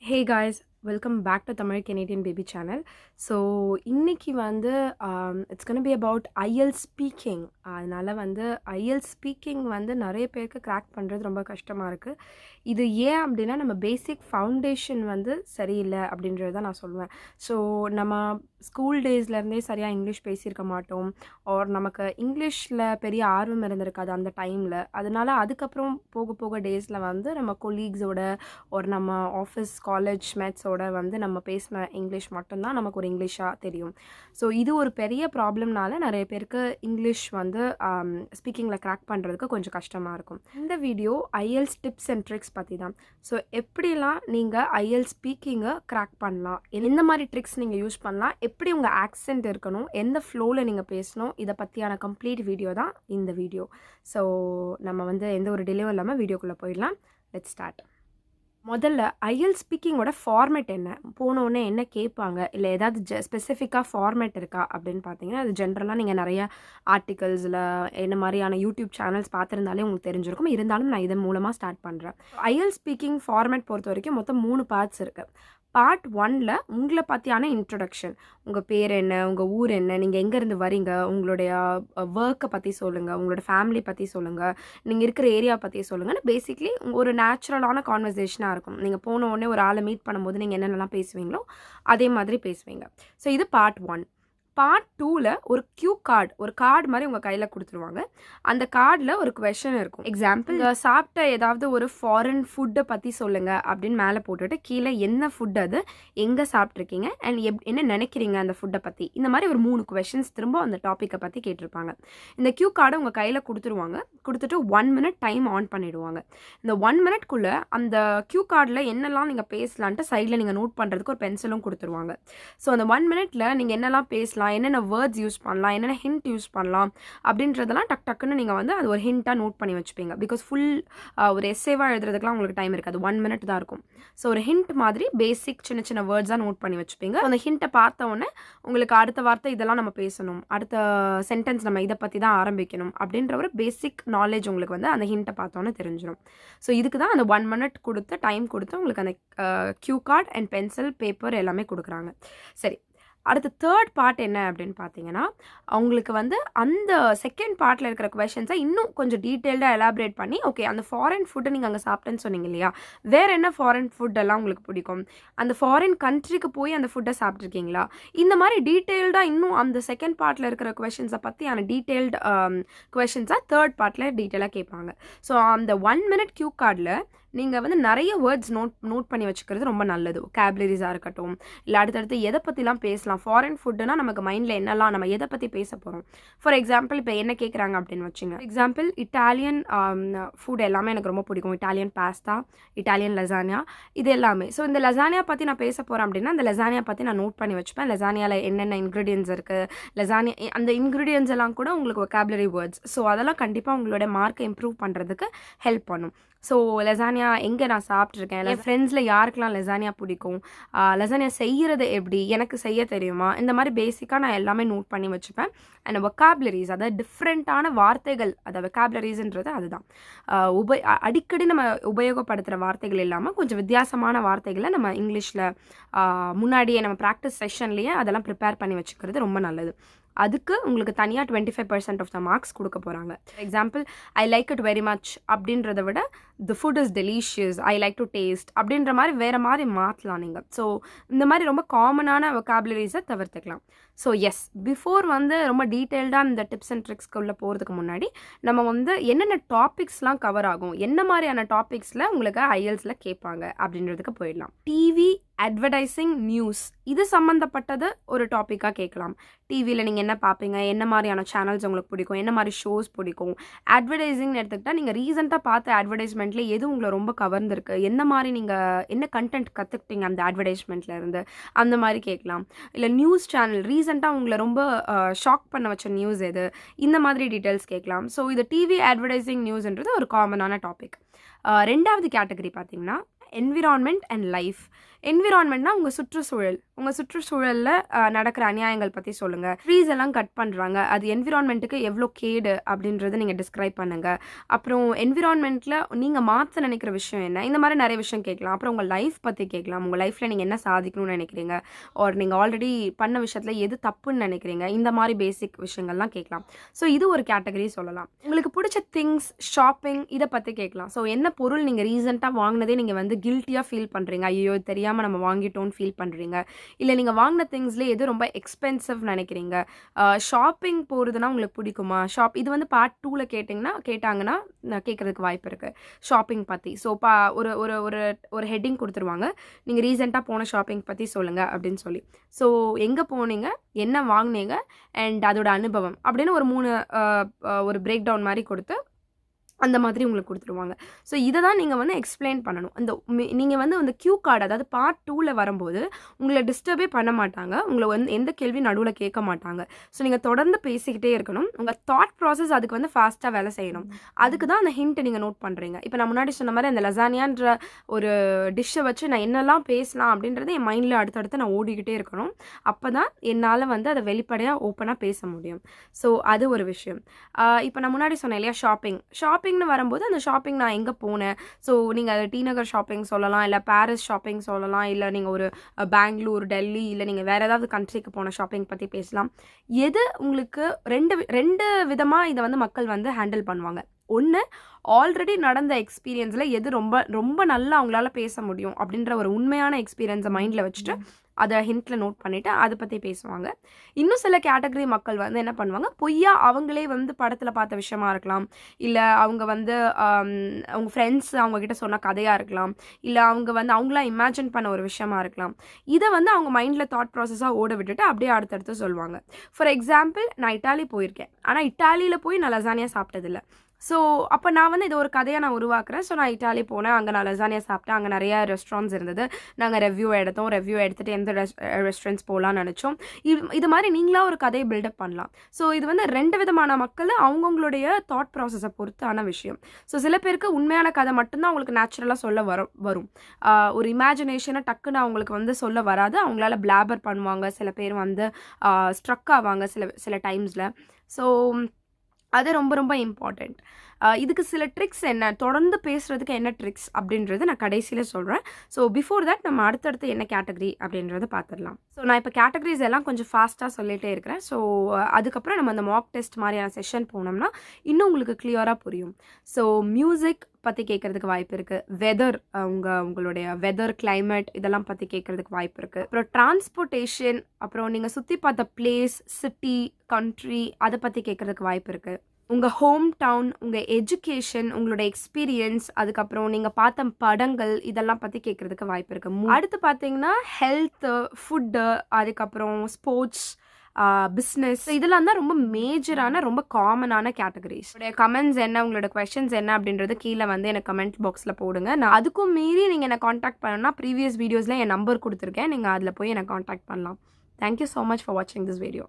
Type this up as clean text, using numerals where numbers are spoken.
Hey guys, welcome back to Tamil Canadian Baby Channel. So இன்னைக்கு வந்து it's going to be about IELTS speaking. அதனால வந்து IELTS speaking வந்து நிறைய பேருக்கு கிராக் பண்ணுறது ரொம்ப கஷ்டமாக இருக்குது. இது ஏன் அப்படின்னா நம்ம பேசிக் ஃபவுண்டேஷன் வந்து சரியில்லை அப்படின்றது தான் நான் சொல்லுவேன். ஸோ நம்ம ஸ்கூல் டேஸ்லேருந்தே சரியாக இங்கிலீஷ் பேசியிருக்க மாட்டோம், ஆர் நமக்கு இங்கிலீஷில் பெரிய ஆர்வம் இருந்திருக்காது அந்த டைமில். அதனால அதுக்கப்புறம் போக போக டேஸில் வந்து நம்ம கொலீக்ஸோட ஒரு நம்ம ஆஃபீஸ் காலேஜ் மேட்ஸோட வந்து நம்ம பேசின இங்கிலீஷ் மட்டும்தான் நமக்கு ஒரு இங்கிலீஷாக தெரியும். ஸோ இது ஒரு பெரிய ப்ராப்ளம்னால நிறைய பேருக்கு இங்கிலீஷ் வந்து ஸ்பீக்கிங்கில் கிராக் பண்ணுறதுக்கு கொஞ்சம் கஷ்டமாக இருக்கும். இந்த video IELTS tips and tricks பற்றி தான். ஸோ எப்படிலாம் நீங்கள் IELTS ஸ்பீக்கிங்கை கிராக் பண்ணலாம், எந்த மாதிரி ட்ரிக்ஸ் நீங்கள் யூஸ் பண்ணலாம், எப்படி உங்கள் ஆக்சென்ட் இருக்கணும், எந்த ஃப்ளோவில் நீங்கள் பேசணும், இதை பற்றியான கம்ப்ளீட் வீடியோ தான் இந்த வீடியோ. ஸோ நம்ம வந்து எந்த ஒரு டிலேவும் இல்லாமல் வீடியோக்குள்ளே போயிடலாம். Let's start. முதல்ல IELTS ஸ்பீக்கிங்கோட ஃபார்மேட் என்ன, போனோடனே என்ன கேட்பாங்க, இல்லை ஏதாவது ஸ்பெசிஃபிக்காக ஃபார்மேட் இருக்கா அப்படின்னு பார்த்தீங்கன்னா, அது ஜென்ரலாக நீங்கள் நிறைய ஆர்டிகல்ஸில் என்ன மாதிரியான யூடியூப் சேனல்ஸ் பார்த்துருந்தாலே உங்களுக்கு தெரிஞ்சிருக்கும். இருந்தாலும் நான் இதன் மூலமாக ஸ்டார்ட் பண்ணுறேன். IELTS ஸ்பீக்கிங் ஃபார்மேட் பொறுத்த வரைக்கும் மொத்தம் 3 பார்ட்ஸ் இருக்குது. பார்ட் 1ல் உங்களை பற்றியான இன்ட்ரொடக்ஷன், உங்கள் பேர் என்ன, உங்கள் ஊர் என்ன, நீங்கள் எங்கேருந்து வரீங்க, உங்களுடைய ஒர்க்கை பற்றி சொல்லுங்கள், உங்களோட ஃபேமிலி பற்றி சொல்லுங்கள், நீங்கள் இருக்கிற ஏரியா பற்றி சொல்லுங்கள். பேசிக்லி ஒரு நேச்சுரலான கான்வர்சேஷனாக இருக்கும். நீங்கள் போன உடனே ஒரு ஆளை மீட் பண்ணும்போது நீங்கள் என்னென்னலாம் பேசுவீங்களோ அதே மாதிரி பேசுவீங்க. ஸோ இது பார்ட் 1. பார்ட் 2ல் ஒரு கியூ கார்டு, ஒரு கார்டு மாதிரி உங்கள் கையில் கொடுத்துருவாங்க. அந்த கார்டில் ஒரு கொஷன் இருக்கும். எக்ஸாம்பிள், சாப்பிட்ட ஏதாவது ஒரு ஃபாரின் ஃபுட்டை பற்றி சொல்லுங்கள் அப்படின்னு மேலே போட்டுட்டு கீழே என்ன ஃபுட், அது எங்கே சாப்பிட்ருக்கீங்க அண்ட் என்ன நினைக்கிறீங்க அந்த ஃபுட்டை பற்றி, இந்த மாதிரி ஒரு 3 கொஷின்ஸ் திரும்ப அந்த டாப்பிக்கை பற்றி கேட்டிருப்பாங்க. இந்த கியூ கார்டை உங்கள் கையில் கொடுத்துருவாங்க. கொடுத்துட்டு 1 minute டைம் ஆன் பண்ணிவிடுவாங்க. இந்த 1 minuteக்குள்ளே அந்த கியூ கார்டில் என்னெல்லாம் நீங்கள் பேசலான்ட்டு சைடில் நீங்கள் நோட் பண்ணுறதுக்கு ஒரு பென்சிலும் கொடுத்துருவாங்க. ஸோ அந்த 1 minuteல நீங்கள் என்னெல்லாம் பேசலாம், என்னென்ன வேர்ட்ஸ் யூஸ் பண்ணலாம், என்னென்ன ஹிண்ட் யூஸ் பண்ணலாம் அப்படின்றதெல்லாம் டக்குன்னு நீங்கள் வந்து அது ஒரு ஹிண்ட்டாக நோட் பண்ணி வச்சுப்பீங்க. பிகாஸ் ஃபுல் ஒரு எஸ்ஸேவாக எழுதுறதுக்குலாம் உங்களுக்கு டைம் இருக்காது, 1 minute தான் இருக்கும். ஸோ ஒரு ஹிண்ட் மாதிரி பேசிக் சின்ன சின்ன வேர்ட்ஸாக நோட் பண்ணி வச்சுப்பீங்க. அந்த ஹிண்ட்டை பார்த்த உடனே உங்களுக்கு அடுத்த வார்த்தை இதெல்லாம் நம்ம பேசணும், அடுத்த சென்டென்ஸ் நம்ம இதை பற்றி தான் ஆரம்பிக்கணும் அப்படின்ற ஒரு பேசிக் நாலேஜ் உங்களுக்கு வந்து அந்த ஹிண்ட்டை பார்த்தோன்னே தெரிஞ்சிடும். ஸோ இதுக்கு தான் அந்த 1 minute கொடுத்து டைம் கொடுத்து உங்களுக்கு அந்த cue card and pencil paper எல்லாமே கொடுக்குறாங்க. சரி, அடுத்த தேர்ட் பார்ட் என்ன அப்படின்னு பார்த்தீங்கன்னா, அவங்களுக்கு வந்து அந்த செகண்ட் பார்ட்டில் இருக்கிற கொஷின்ஸை இன்னும் கொஞ்சம் டீட்டெயில்டாக எலாபரேட் பண்ணி, ஓகே அந்த ஃபாரின் ஃபுட்டை நீங்கள் அங்கே சாப்பிட்டேன்னு சொன்னீங்க இல்லையா, வேறு என்ன ஃபாரின் ஃபுட்டெல்லாம் உங்களுக்கு பிடிக்கும், அந்த ஃபாரின் கண்ட்ரிக்கு போய் அந்த ஃபுட்டை சாப்பிட்ருக்கீங்களா, இந்த மாதிரி டீட்டெயில்டாக இன்னும் அந்த செகண்ட் பார்ட்டில் இருக்கிற கொஷின்ஸை பற்றியான டீட்டெயில்டு கொஷின்ஸாக தேர்ட் பார்ட்டில் டீட்டெயிலாக கேட்பாங்க. ஸோ அந்த 1 minute கியூ கார்டில் நீங்கள் வந்து நிறைய வேர்ட்ஸ் நோட் பண்ணி வச்சுக்கிறது ரொம்ப நல்லது. கேப்லரிஸாக இருக்கட்டும், இல்லை அடுத்தடுத்து எதை பற்றிலாம் பேசலாம். ஃபாரின் ஃபுட்டுனா நமக்கு மைண்டில் என்னெல்லாம் நம்ம எதை பற்றி பேச போகிறோம். ஃபார் எக்ஸாம்பிள் இப்போ என்ன கேட்குறாங்க அப்படின்னு வச்சுங்க. எக்ஸாம்பிள், இட்டாலியன் ஃபுட் எல்லாமே எனக்கு ரொம்ப பிடிக்கும். இட்டாலியன் பாஸ்தா, இட்டாலியன் லசானியா, இது எல்லாமே. ஸோ இந்த லசானியா பற்றி நான் பேச போகிறேன் அப்படின்னா அந்த லசானியா பற்றி நான் நோட் பண்ணி வச்சுப்பேன். லசானியாவில் என்னென்ன இன்க்ரீடியன்ஸ் இருக்குது, லசானியா அந்த இன்க்ரீடியன்ஸ் எல்லாம் கூட உங்களுக்கு ஒகாபுலரி வேர்ட்ஸ். ஸோ அதெல்லாம் கண்டிப்பாக உங்களோட மார்க்கை இம்ப்ரூவ் பண்ணுறதுக்கு ஹெல்ப் பண்ணும். ஸோ லசானியா எங்கே நான் சாப்பிட்ருக்கேன், என் ஃப்ரெண்ட்ஸில் யாருக்கெல்லாம் லசானியா பிடிக்கும், லசானியா செய்கிறது எப்படி, எனக்கு செய்ய தெரியுமா, இந்த மாதிரி பேசிக்காக நான் எல்லாமே நோட் பண்ணி வச்சுப்பேன். அண்ட் ஒகாபுலரிஸ், அதாவது டிஃப்ரெண்ட்டான வார்த்தைகள், அதாவது ஒகாபுலரிஸ்ன்றது அதுதான். அடிக்கடி நம்ம உபயோகப்படுத்துகிற வார்த்தைகள் இல்லாமல் கொஞ்சம் வித்தியாசமான வார்த்தைகளை நம்ம இங்கிலீஷில் முன்னாடியே நம்ம ப்ராக்டிஸ் செஷன்லேயே அதெல்லாம் ப்ரிப்பேர் பண்ணி வச்சுக்கிறது ரொம்ப நல்லது. அதுக்கு உங்களுக்கு தனியாக 25% ஆஃப் த மார்க்ஸ் கொடுக்க போகிறாங்க. Example, I like it very much அப்படின்றத விட தி food is delicious, I like to taste அப்படின்ற மாதிரி வேறு மாதிரி மாற்றலாம் நீங்கள். ஸோ இந்த மாதிரி ரொம்ப காமனான ஒகாபுலரிஸை தவிர்த்துக்கலாம். ஸோ எஸ், பிஃபோர் வந்து ரொம்ப டீட்டெயில்டாக இந்த டிப்ஸ் அண்ட் ட்ரிக்ஸ்க்குள்ளே போகிறதுக்கு முன்னாடி நம்ம வந்து என்னென்ன டாபிக்ஸ்லாம் கவர் ஆகும், என்ன மாதிரியான டாபிக்ஸில் உங்களுக்கு IELTSல கேட்பாங்க அப்படின்றதுக்கு போயிடலாம். டிவி அட்வர்டைசிங், நியூஸ், இது சம்மந்தப்பட்டது ஒரு டாப்பிக்காக கேட்கலாம். டிவியில் நீங்கள் என்ன பார்ப்பீங்க, என்ன மாதிரியான சேனல்ஸ் உங்களுக்கு பிடிக்கும், என்ன மாதிரி ஷோஸ் பிடிக்கும். அட்வர்டைசிங்னு எடுத்துக்கிட்டால் நீங்கள் ரீசெண்டாக பார்த்த அட்வர்டைஸ்மெண்ட்டில் எது உங்களை ரொம்ப கவர்ந்துருக்கு, என்ன மாதிரி நீங்கள் என்ன கண்டென்ட் கற்றுக்கிட்டீங்க அந்த அட்வர்டைஸ்மெண்ட்டில் இருந்து, அந்த மாதிரி கேட்கலாம். இல்லை நியூஸ் சேனல், ரீசெண்டாக உங்களை ரொம்ப ஷாக் பண்ண வச்ச நியூஸ் எது, இந்த மாதிரி டீட்டெயில்ஸ் கேட்கலாம். ஸோ இது டிவி அட்வர்டைசிங் நியூஸ்ன்றது ஒரு காமனான டாபிக். ரெண்டாவது கேட்டகரி பார்த்தீங்கன்னா என்விரான்மெண்ட் அண்ட் லைஃப். என்விரான்மெண்ட்னா உங்கள் சுற்றுச்சூழல், உங்கள் சுற்றுச்சூழலில் நடக்கிற அநியாயங்கள் பற்றி சொல்லுங்கள். ட்ரீஸ் எல்லாம் கட் பண்ணுறாங்க, அது என்விரான்மெண்ட்டுக்கு எவ்வளோ கேடு அப்படின்றத நீங்கள் டிஸ்கிரைப் பண்ணுங்கள். அப்புறம் என்விரான்மெண்ட்டில் நீங்கள் மாற்ற நினைக்கிற விஷயம் என்ன, இந்த மாதிரி நிறைய விஷயம் கேட்கலாம். அப்புறம் உங்கள் லைஃப் பற்றி கேட்கலாம். உங்கள் லைஃப்பில் நீங்கள் என்ன சாதிக்கணும்னு நினைக்கிறீங்க, ஒரு நீங்கள் ஆல்ரெடி பண்ண விஷயத்தில் எது தப்புன்னு நினைக்கிறீங்க, இந்த மாதிரி பேசிக் விஷயங்கள்லாம் கேட்கலாம். ஸோ இது ஒரு கேட்டகரி சொல்லலாம். உங்களுக்கு பிடிச்ச திங்ஸ், ஷாப்பிங், இதை பற்றி கேட்கலாம். ஸோ என்ன பொருள் நீங்கள் ரீசெண்டாக வாங்கினதே நீங்கள் வந்து கில்ட்டியாக ஃபீல் பண்ணுறீங்க, ஐயோ தெரியாமல் நம்ம வாங்கிட்டோன்னு ஃபீல் பண்ணுறீங்க, இல்லை நீங்கள் வாங்கின திங்ஸ்லேயே எது ரொம்ப எக்ஸ்பென்சிவ் நினைக்கிறீங்க, ஷாப்பிங் போகிறதுனா உங்களுக்கு பிடிக்குமா, இது வந்து பார்ட் 2ல் கேட்டாங்கன்னா கேட்குறதுக்கு வாய்ப்பு இருக்குது ஷாப்பிங் பற்றி. ஸோ ஒரு ஒரு ஒரு ஒரு ஹெட்டிங் கொடுத்துருவாங்க, நீங்கள் ரீசெண்டாக போன ஷாப்பிங் பற்றி சொல்லுங்கள் அப்படின்னு சொல்லி. ஸோ எங்கே போனீங்க, என்ன வாங்கினீங்க அண்ட் அதோட அனுபவம் அப்படின்னு ஒரு பிரேக் டவுன் மாதிரி கொடுத்து அந்த மாதிரி உங்களுக்கு கொடுத்துருவாங்க. ஸோ இதை தான் நீங்கள் வந்து எக்ஸ்பிளைன் பண்ணணும். நீங்கள் வந்து அந்த கியூ கார்டு, அதாவது பார்ட் 2ல் வரும்போது உங்களை டிஸ்டர்பே பண்ண மாட்டாங்க, உங்களை வந்து எந்த கேள்வி நடுவில் கேட்க மாட்டாங்க. ஸோ நீங்கள் தொடர்ந்து பேசிக்கிட்டே இருக்கணும். உங்கள் தாட் ப்ராசஸ் அதுக்கு வந்து ஃபாஸ்ட்டாக வேலை செய்யணும். அதுக்கு தான் அந்த ஹிண்ட்டை நீங்கள் நோட் பண்ணுறீங்க. இப்போ நான் முன்னாடி சொன்ன மாதிரி அந்த லசானியான்ற ஒரு டிஷ்ஷை வச்சு நான் என்னெல்லாம் பேசலாம் அப்படின்றது என் மைண்டில் அடுத்தடுத்து நான் ஓடிக்கிட்டே இருக்கணும். அப்போ தான் என்னால் வந்து அதை வெளிப்படையாக ஓப்பனாக பேச முடியும். ஸோ அது ஒரு விஷயம். இப்போ நான் முன்னாடி சொன்னேன் இல்லையா, ஷாப்பிங்னு வரும்போது அந்த ஷாப்பிங் நான் எங்கே போனேன், ஸோ நீங்கள் அதை டி நகர் ஷாப்பிங் சொல்லலாம், இல்லை பாரிஸ் ஷாப்பிங் சொல்லலாம், இல்லை நீங்கள் ஒரு பெங்களூர், டெல்லி, இல்லை நீங்கள் வேறு ஏதாவது கண்ட்ரிக்கு போன ஷாப்பிங் பற்றி பேசலாம். எது உங்களுக்கு ரெண்டு விதமாக இதை வந்து மக்கள் வந்து ஹேண்டில் பண்ணுவாங்க. ஒன்று, ஆல்ரெடி நடந்த எக்ஸ்பீரியன்ஸில் எது ரொம்ப ரொம்ப நல்லா அவங்களால பேச முடியும் அப்படின்ற ஒரு உண்மையான எக்ஸ்பீரியன்ஸை மைண்டில் வச்சுட்டு அதை ஹிண்ட்டில் நோட் பண்ணிவிட்டு அதை பற்றி பேசுவாங்க. இன்னும் சில கேட்டகரி மக்கள் வந்து என்ன பண்ணுவாங்க, பொய்யா அவங்களே வந்து படத்தில் பார்த்த விஷயமா இருக்கலாம், இல்லை அவங்க வந்து அவங்க ஃப்ரெண்ட்ஸ் அவங்கக்கிட்ட சொன்ன கதையாக இருக்கலாம், இல்லை அவங்க வந்து அவங்களாம் இமேஜின் பண்ண ஒரு விஷயமா இருக்கலாம். இதை வந்து அவங்க மைண்டில் தாட் ப்ராசஸாக ஓட விட்டுட்டு அப்படியே அடுத்தடுத்து சொல்லுவாங்க. ஃபார் எக்ஸாம்பிள், நான் இட்டாலி போயிருக்கேன், ஆனால் இட்டாலியில் போய் நான் லசானியா சாப்பிட்டதில்லை. ஸோ அப்போ நான் வந்து இதை ஒரு கதையாக நான் உருவாக்குறேன். ஸோ நான் இட்டாலி போனேன், அங்கே நான் லசானியா சாப்பிட்டேன், அங்கே நிறையா ரெஸ்டாரண்ட்ஸ் இருந்தது, நாங்கள் ரிவ்யூ எடுத்துகிட்டு எந்த ரெஸ்டாரண்ட்ஸ் போகலான்னு நினச்சோம். இது மாதிரி நீங்களாக ஒரு கதையை பில்டப் பண்ணலாம். ஸோ இது வந்து 2 விதமான மக்கள் அவங்கவுங்களுடைய தாட் ப்ராசஸை பொறுத்தான விஷயம். ஸோ சில பேருக்கு உண்மையான கதை மட்டும்தான் அவங்களுக்கு நேச்சுரலாக சொல்ல வரும். ஒரு இமேஜினேஷனை டக்குன்னு அவங்களுக்கு வந்து சொல்ல வராது, அவங்களால பிளாபர் பண்ணுவாங்க, சில பேர் வந்து ஸ்ட்ரக் ஆவாங்க சில டைம்ஸில். ஸோ அது ரொம்ப ரொம்ப இம்பார்ட்டண்ட். இதுக்கு சில ட்ரிக்ஸ் என்ன, தொடர்ந்து பேசுகிறதுக்கு என்ன ட்ரிக்ஸ் அப்படின்றது நான் கடைசியில் சொல்கிறேன். ஸோ பிஃபோர் தட் நம்ம அடுத்தடுத்து என்ன கேட்டகரி அப்படின்றத பார்த்துடலாம். ஸோ நான் இப்போ கேட்டகரிஸ் எல்லாம் கொஞ்சம் ஃபாஸ்ட்டாக சொல்லிகிட்டே இருக்கிறேன். ஸோ அதுக்கப்புறம் நம்ம அந்த மாக் டெஸ்ட் மாதிரியான செஷன் போனோம்னா இன்னும் உங்களுக்கு கிளியராக புரியும். ஸோ மியூசிக் பற்றி கேட்குறதுக்கு வாய்ப்பு இருக்குது, வெதர், உங்களுடைய வெதர், கிளைமேட் இதெல்லாம் பற்றி கேட்குறதுக்கு வாய்ப்பு இருக்குது. அப்புறம் டிரான்ஸ்போர்ட்டேஷன், அப்புறம் நீங்கள் சுற்றி பார்த்த பிளேஸ், சிட்டி, கண்ட்ரி, அதை பற்றி கேட்குறதுக்கு வாய்ப்பு இருக்குது. உங்கள் ஹோம் டவுன், உங்கள் எஜுகேஷன், உங்களோட எக்ஸ்பீரியன்ஸ், அதுக்கப்புறம் நீங்கள் பார்த்த படங்கள், இதெல்லாம் பற்றி கேட்குறதுக்கு வாய்ப்பு இருக்குது. அடுத்து பார்த்தீங்கன்னா ஹெல்த்து, ஃபுட்டு, அதுக்கப்புறம் ஸ்போர்ட்ஸ், பிஸ்னஸ், இதெல்லாம் தான் ரொம்ப மேஜரான ரொம்ப காமனான கேட்டகரிஸ். உங்களுடைய கமெண்ட்ஸ் என்ன, உங்களோட கொஸ்டின்ஸ் என்ன அப்படின்றது கீழே வந்து எனக்கு கமெண்ட் பாக்ஸில் போடுங்க. நான் அதுக்கும் மீறி நீங்கள் என்னை காண்டாக்ட் பண்ணணும்னா ப்ரீவியஸ் வீடியோஸில் என் நம்பர் கொடுத்துருக்கேன், நீங்கள் அதில் போய் என்னை காண்டாக்ட் பண்ணலாம். தேங்க்யூ ஸோ மச் ஃபார் வாட்சிங் திஸ் வீடியோ.